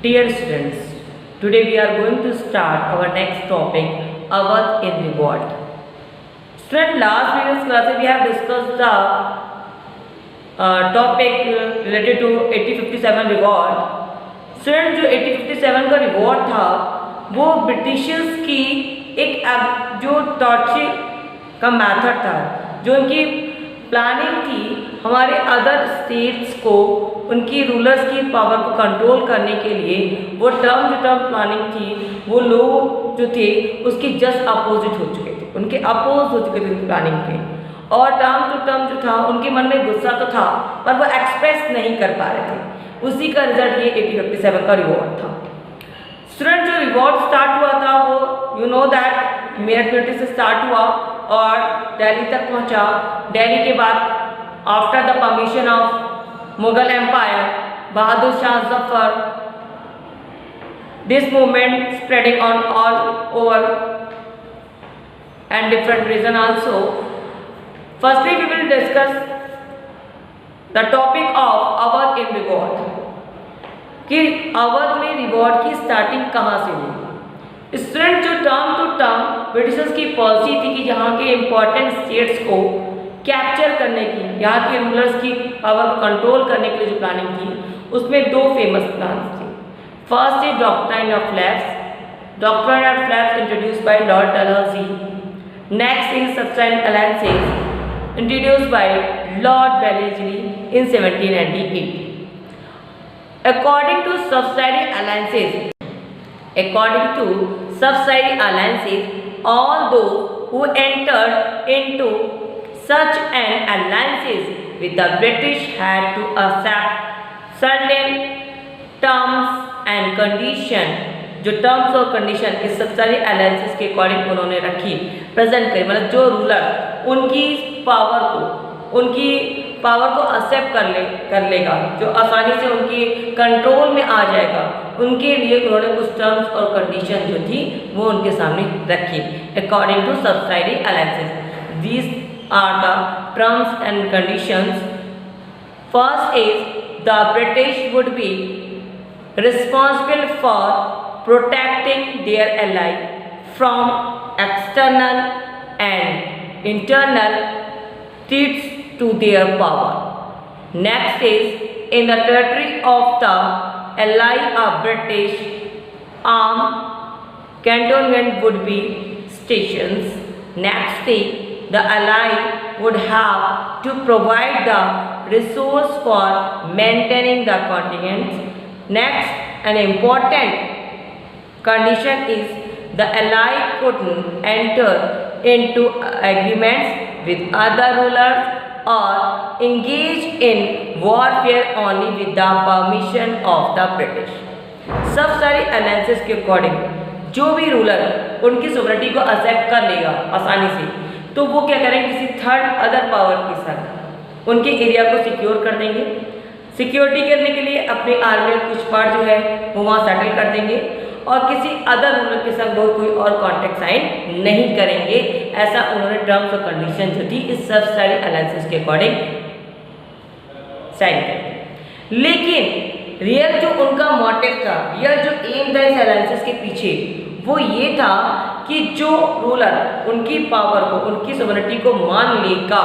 Dear students, today we are going to start our next topic, Awadh in Revolt. Student, last previous class we have discussed the topic related to 1857 revolt. Student, जो 1857 का revolt था वो Britishers की एक जो torture का method था, जो उनकी प्लानिंग थी हमारे अदर स्टेट्स को उनकी रूलर्स की पावर को कंट्रोल करने के लिए। वो टर्म प्लानिंग थी वो लोग जो थे उसकी जस्ट अपोजिट हो चुके थे, उनके अपोज हो चुके थे प्लानिंग के। और टर्म टू टर्म जो था उनके मन में गुस्सा तो था पर वो एक्सप्रेस नहीं कर पा रहे थे। उसी का रिजल्ट ये 1857 का रिवॉल्ट था। स्टूडेंट, जो रिवॉल्ट स्टार्ट हुआ था वो यू नो दैट मेरठ से स्टार्ट हुआ और दिल्ली तक पहुंचा। दिल्ली के बाद after the permission of Mughal empire Bahadur Shah Zafar, this movement spreading on all over and different region also. Firstly, we will discuss the topic of Awadh in revolt, कि अवध में रिवॉल्ट की स्टार्टिंग कहाँ से हुई। स्टूडेंट, जो टर्म टू टर्म ब्रिटिशर्स की policy थी कि यहाँ के इम्पोर्टेंट स्टेट्स को कैप्चर करने की, यहाँ के रूलर्स की पावर को कंट्रोल करने के लिए जो प्लानिंग थी उसमें दो फेमस प्लान थे। First is doctrine of lapse. Doctrine of lapse introduce by lord Dalhousie. Next is subsidize alliances introduced by lord Wellesley in 1798। According to subsidiary alliances, all those who entered into such an alliances with the British had to accept certain terms and conditions. जो terms और condition इस सबसिडारी alliances के according उन्होंने रखी, present करी, मतलब जो ruler उनकी पावर को एक्सेप्ट कर लेगा, जो आसानी से उनकी कंट्रोल में आ जाएगा, उनके लिए उन्होंने कुछ टर्म्स और कंडीशन जो थी वो उनके सामने रखी। According to subsidiary alliances, these are the terms and conditions. First is the British would be responsible for protecting their ally from external and internal threats to their power. Next is, in the territory of the ally, a British armed cantonment would be stations. Next is, the ally would have to provide the resource for maintaining the continents. Next, an important condition is the ally couldn't enter into agreements with other rulers or engage in warfare only with the permission of the British. सब सारी alliances के according जो भी ruler उनकी sovereignty को accept कर लेगा आसानी से, तो वो क्या करेंगे, किसी थर्ड अदर पावर के साथ उनके एरिया को सिक्योर कर देंगे। सिक्योरिटी करने के लिए अपने आर्मी कुछ पार्ट जो है वो वहाँ सेटल कर देंगे और किसी अदर रूलर के साथ वो कोई और कॉन्ट्रैक्ट साइन नहीं करेंगे। ऐसा उन्होंने टर्म्स और कंडीशन जो थी इस सब सारी अलायंसेस के अकॉर्डिंग साइन कर। लेकिन रियल जो उनका मोटिव था, रियल जो एम था इस अलायंसेस के पीछे, वो ये था कि जो रूलर उनकी पावर को, उनकी सोवरेनिटी को मान लेगा,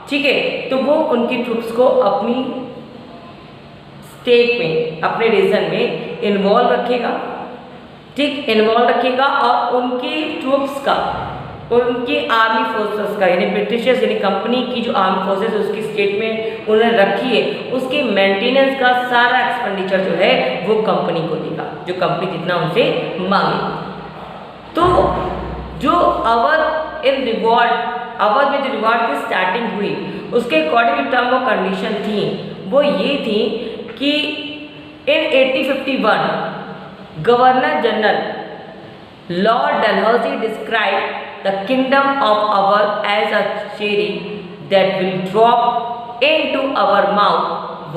ठीक है, तो वो उनकी ट्रूप्स को अपनी स्टेट में, अपने रीजन में इन्वॉल्व रखेगा, ठीक, इन्वॉल्व रखेगा और उनकी ट्रूप्स का, उनकी आर्मी फोर्सेस का, यानी ब्रिटिशर्स यानी कंपनी की जो आर्मी फोर्सेस उसकी स्टेट में उन्होंने रखी है, उसकी मेंटेनेंस का सारा एक्सपेंडिचर जो है वो कंपनी को देगा, जो कंपनी जितना उनसे मांगे। तो जो अवध इन रिवॉल्ट, अवध में जो रिवॉल्ट की स्टार्टिंग हुई उसके अकॉर्डिंग टर्म और कंडीशन थी वो ये थी कि इन 1851 Governor General Lord Dalhousie described the kingdom of Awadh as a cherry that will drop into our mouth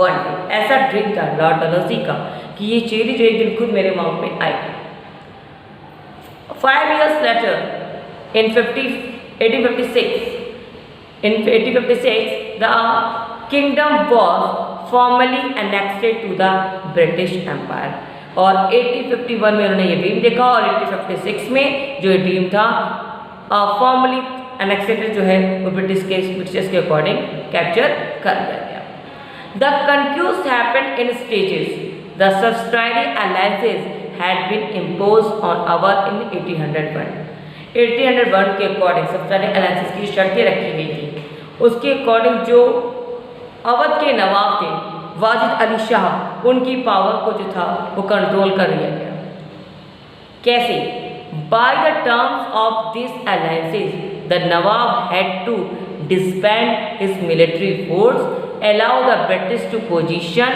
one day. ऐसा ड्रिंक था लॉर्ड डलहौजी का कि ये चेरी जो एक दिन खुद मेरे माउथ में आएगी। 5 years later, in 1856, the kingdom was formally annexed to the British Empire. और 1851 में उन्होंने ये ड्रीम देखा और 1856 में जो ये ड्रीम था फॉर्मली एनेक्सेटेड जो है वो ब्रिटिश के अकॉर्डिंग कैप्चर कर लिया गया। The confuse happened in stages, the subsidiary alliances had been imposed on Awadh in 1801 के अकॉर्डिंग सब्सिडायरी अलायंसेस की शर्तें रखी गई थी। उसके अकॉर्डिंग जो अवध के नवाब थे वाजिद अली शाह, उनकी पावर को जो था वो कंट्रोल कर लिया गया। कैसे? By the terms of these alliances, the Nawab had to disband his military force, allow the British to position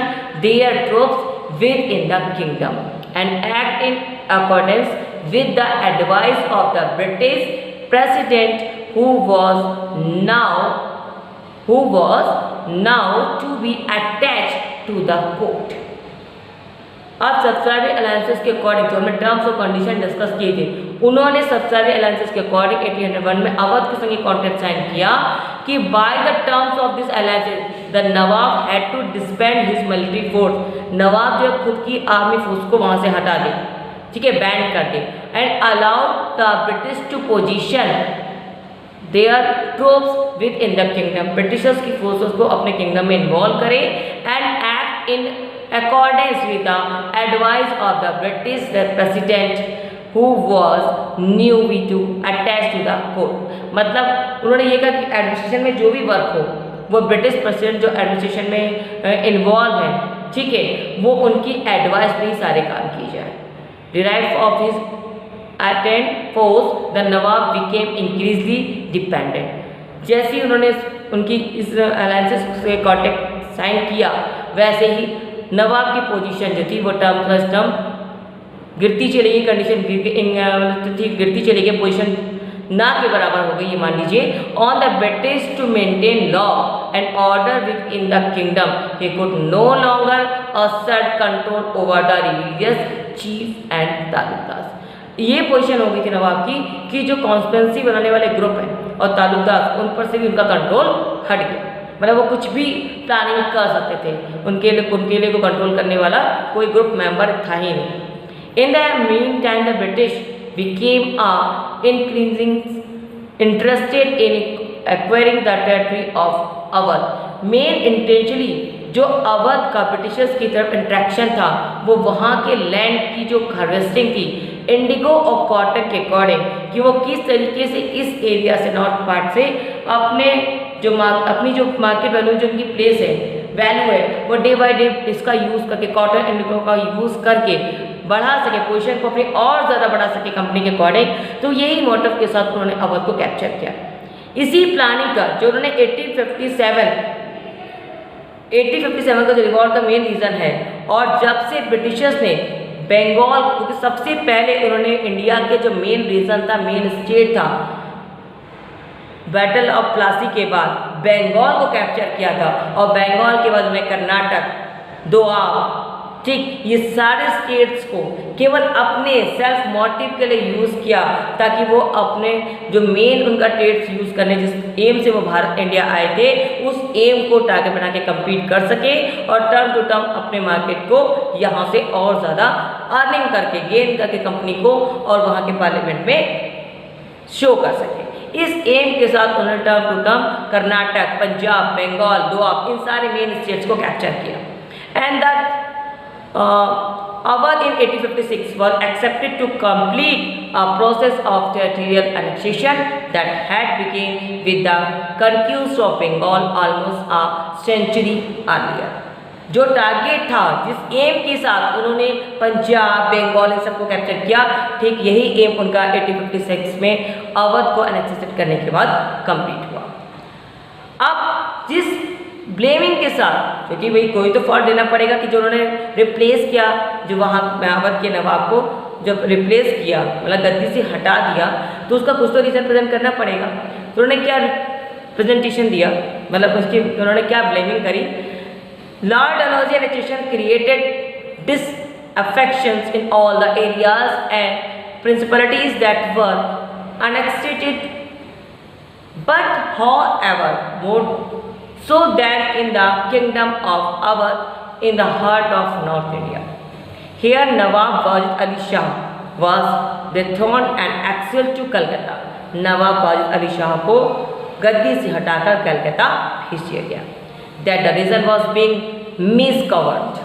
their troops within the kingdom, and act in accordance with the advice of the British President, who was now to be attached to the court. अब subsidiary alliances के according जो हमने terms और condition discuss किए थे, उन्होंने subsidiary alliances के according 1801 में अवध के संग कॉन्ट्रैक्ट साइन किया कि by the terms of this alliances the nawab had to disband his military force, नवाब जो खुद की आर्मी फोर्स को वहां से हटा दे, ठीक है, बैंड कर दे, and allow the British to position their troops within the kingdom, Britishers की फोर्सेस को अपने किंगडम में इन्वॉल्व करे and act in accordance with the advice of the British President, who was newly to attached to the court. मतलब उन्होंने ये कहा कि एडमिनिस्ट्रेशन में जो भी वर्क हो वो ब्रिटिश प्रेसिडेंट जो एडमिनिस्ट्रेशन में इन्वॉल्व है, ठीक है, वो उनकी एडवाइस पे ही सारे काम किए जाए। Derive of his attend force the nawab became increasingly dependent. जैसे ही उन्होंने उनकी इस अलायंसेस से कॉन्ट्रैक्ट साइन किया, वैसे ही नवाब की पोजीशन जो थी वो टर्म प्लस टर्म गिरती चली गई, कंडीशन गिरती चली गई, पोजीशन ना के बराबर हो गई, ये मान लीजिए। On the British to maintain law and order within the kingdom, he could no longer assert control over the religious chief and taluqdar. ये पोजीशन हो गई थी नवाब की कि जो कॉन्स्पिरेंसी बनाने वाले ग्रुप हैं और तालुकदार, उन पर से भी उनका कंट्रोल हट गया, मतलब वो कुछ भी प्लानिंग कर सकते थे, उनके लिए को कंट्रोल करने वाला कोई ग्रुप मेंबर था ही नहीं। In the mean time the British became increasing interested in acquiring the territory of Awadh. Main intentionally जो अवध का ब्रिटिशर्स की तरफ इंट्रैक्शन था वो वहाँ के लैंड की जो हार्वेस्टिंग थी इंडिगो और कॉटन के अकॉर्डिंग, कि वो किस तरीके से इस एरिया से नॉर्थ पार्ट से अपनी जो मार्केट वैल्यू जो उनकी प्लेस है वैल्यू है वो डे बाय डे इसका यूज़ करके कॉटन इंडिगो का यूज़ करके बढ़ा सके, पोजीशन को अपनी और ज़्यादा बढ़ा सके कंपनी के अकॉर्डिंग। तो यही मोटिव के साथ उन्होंने अवध को कैप्चर किया। इसी प्लानिंग का जो उन्होंने 1857 का जो रिवॉल्ट का मेन रीज़न है, और जब से ब्रिटिशर्स ने बंगाल, क्योंकि सबसे पहले उन्होंने इंडिया के जो मेन रीजन था, मेन स्टेट था, बैटल ऑफ प्लासी के बाद बंगाल को कैप्चर किया था, और बंगाल के बाद उन्होंने कर्नाटक, दोआब, ठीक, ये सारे स्टेट्स को केवल अपने सेल्फ मोटिव के लिए यूज़ किया ताकि वो अपने जो मेन उनका ट्रेड्स यूज़ करने जिस एम से वो भारत इंडिया आए थे उस एम को टारगेट बना के कम्पीट कर सके और टर्म टू टर्म अपने मार्केट को यहाँ से और ज़्यादा अर्निंग करके गेन करके कंपनी को और वहाँ के पार्लियामेंट में शो कर सके। इस एम के साथ उन्होंने term to term Karnataka, Punjab, Bengal, Doab, इन सारे मेन स्टेट्स को कैप्चर किया। And that Awadh in 1856 was accepted to complete a process of territorial annexation that had begun with the conquest of Bengal almost a century earlier. जो target था, जिस M के साथ उन्होंने पंजाब, बंगाल इन सबको कैप्चर किया, ठीक यही एम उनका 1856 में अवध को एनेक्सेट करने के बाद कंप्लीट हुआ। अब जिस ब्लेमिंग के साथ, क्योंकि भाई कोई तो फॉल्ट देना पड़ेगा कि जो उन्होंने रिप्लेस किया, जो वहाँ अवध के नवाब को जब रिप्लेस किया, मतलब गद्दी से हटा दिया, तो उसका कुछ तो रीज़न प्रेजेंट करना पड़ेगा। तो उन्होंने क्या प्रेजेंटेशन दिया, मतलब उसकी उन्होंने क्या ब्लेमिंग करी। Lord Dalhousie annexation created disaffections in all the areas and principalities that were annexated, but however more so than in the kingdom of Awadh in the heart of North India. Here Nawab Wajid Ali Shah was dethroned and exiled to Calcutta. नवाब वाजिद अली शाह को गद्दी से हटाकर कलकत्ता भेज दिया गया. That the reason was being miscovered.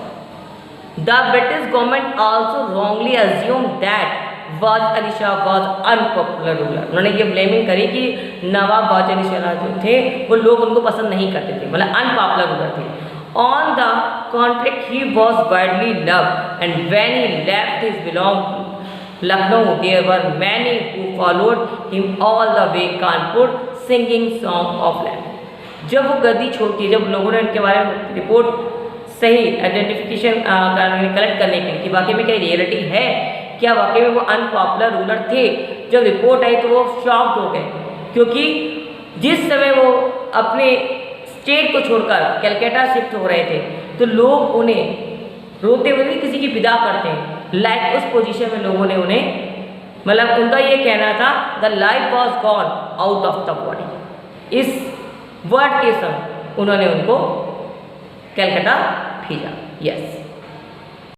The British government also wrongly assumed that Wajid Ali Shah was unpopular ruler. उन्होंने ये blaming करी कि नवाब वाजिद अली शाह जो थे वो लोग उनको पसंद नहीं करते थे, मतलब अनपॉपुलर रूलर थे. On the contrary, he was widely loved, and when he left his belongings to Lucknow, there were many who followed him all the way Kanpur, singing song of land. जब वो गद्दी छोड़ती है, जब लोगों ने इनके बारे में रिपोर्ट सही आइडेंटिफिकेशन कलेक्ट करने के लिए कि वाकई में क्या रियलिटी है, क्या वाकई में वो अनपॉपुलर रूलर थे, जब रिपोर्ट आई तो वो शॉक्ड हो गए, क्योंकि जिस समय वो अपने स्टेट को छोड़कर कलकत्ता शिफ्ट हो रहे थे तो लोग उन्हें रोते हुए भी किसी की विदा करते हैं. लाइक उस पोजीशन में लोगों ने उन्हें, मतलब उनका ये कहना था the life was gone out of the body. इस वर्ड के संग उन्होंने उनको कलकत्ता भेजा. यस.